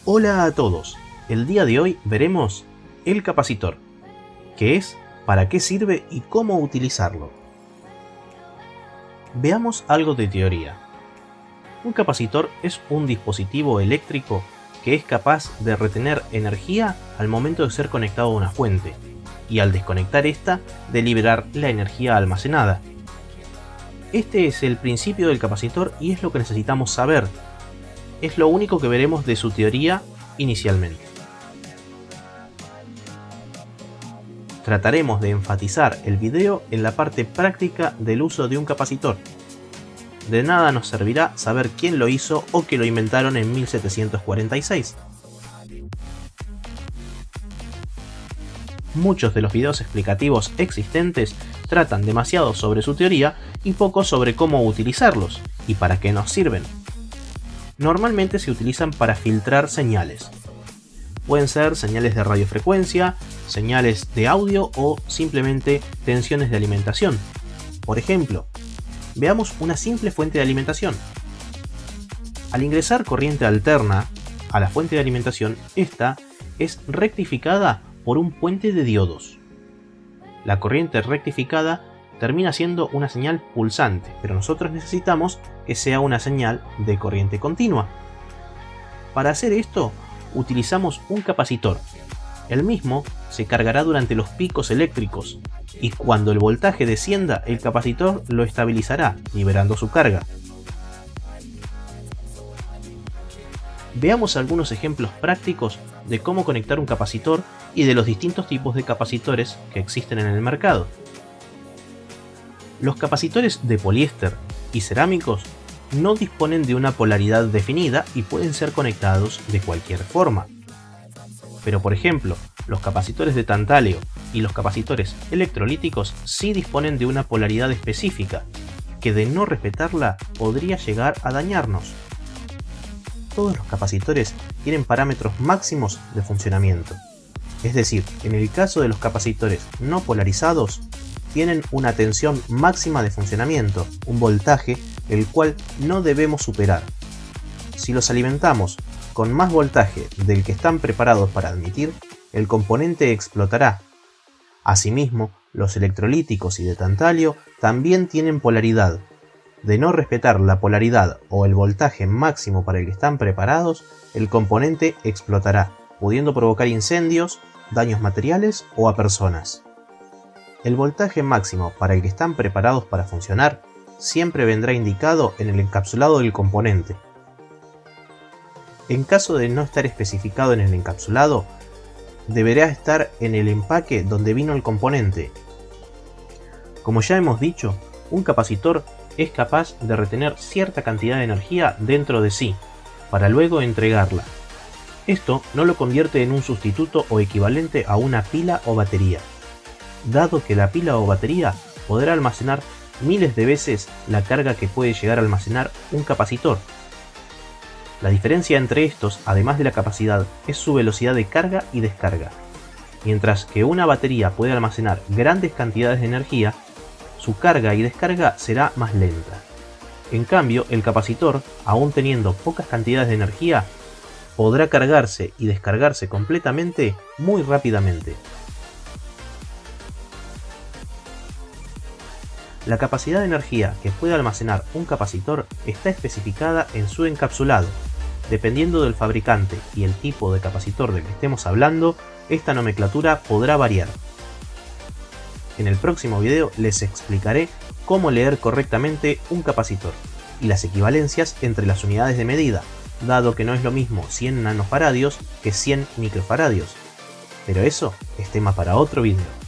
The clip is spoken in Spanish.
Hola a todos, el día de hoy veremos el capacitor, qué es, para qué sirve y cómo utilizarlo. Veamos algo de teoría. Un capacitor es un dispositivo eléctrico que es capaz de retener energía al momento de ser conectado a una fuente y al desconectar esta de liberar la energía almacenada. Este es el principio del capacitor y es lo que necesitamos saber. Es lo único que veremos de su teoría inicialmente. Trataremos de enfatizar el video en la parte práctica del uso de un capacitor. De nada nos servirá saber quién lo hizo o que lo inventaron en 1746. Muchos de los videos explicativos existentes tratan demasiado sobre su teoría y poco sobre cómo utilizarlos y para qué nos sirven. Normalmente se utilizan para filtrar señales. Pueden ser señales de radiofrecuencia, señales de audio o simplemente tensiones de alimentación. Por ejemplo, veamos una simple fuente de alimentación. Al ingresar corriente alterna a la fuente de alimentación, esta es rectificada por un puente de diodos. La corriente rectificada termina siendo una señal pulsante, pero nosotros necesitamos que sea una señal de corriente continua. Para hacer esto, utilizamos un capacitor. El mismo se cargará durante los picos eléctricos, y cuando el voltaje descienda, el capacitor lo estabilizará, liberando su carga. Veamos algunos ejemplos prácticos de cómo conectar un capacitor y de los distintos tipos de capacitores que existen en el mercado. Los capacitores de poliéster y cerámicos no disponen de una polaridad definida y pueden ser conectados de cualquier forma. Pero por ejemplo, los capacitores de tantalio y los capacitores electrolíticos sí disponen de una polaridad específica, que de no respetarla podría llegar a dañarnos. Todos los capacitores tienen parámetros máximos de funcionamiento. Es decir, en el caso de los capacitores no polarizados, tienen una tensión máxima de funcionamiento, un voltaje el cual no debemos superar. Si los alimentamos con más voltaje del que están preparados para admitir, el componente explotará. Asimismo, los electrolíticos y de tantalio también tienen polaridad. De no respetar la polaridad o el voltaje máximo para el que están preparados, el componente explotará, pudiendo provocar incendios, daños materiales o a personas. El voltaje máximo para el que están preparados para funcionar siempre vendrá indicado en el encapsulado del componente. En caso de no estar especificado en el encapsulado, deberá estar en el empaque donde vino el componente. Como ya hemos dicho, un capacitor es capaz de retener cierta cantidad de energía dentro de sí, para luego entregarla. Esto no lo convierte en un sustituto o equivalente a una pila o batería, dado que la pila o batería podrá almacenar miles de veces la carga que puede llegar a almacenar un capacitor. La diferencia entre estos, además de la capacidad, es su velocidad de carga y descarga. Mientras que una batería puede almacenar grandes cantidades de energía, su carga y descarga será más lenta. En cambio, el capacitor, aún teniendo pocas cantidades de energía, podrá cargarse y descargarse completamente muy rápidamente. La capacidad de energía que puede almacenar un capacitor está especificada en su encapsulado. Dependiendo del fabricante y el tipo de capacitor del que estemos hablando, esta nomenclatura podrá variar. En el próximo video les explicaré cómo leer correctamente un capacitor y las equivalencias entre las unidades de medida, dado que no es lo mismo 100 nanofaradios que 100 microfaradios. Pero eso es tema para otro video.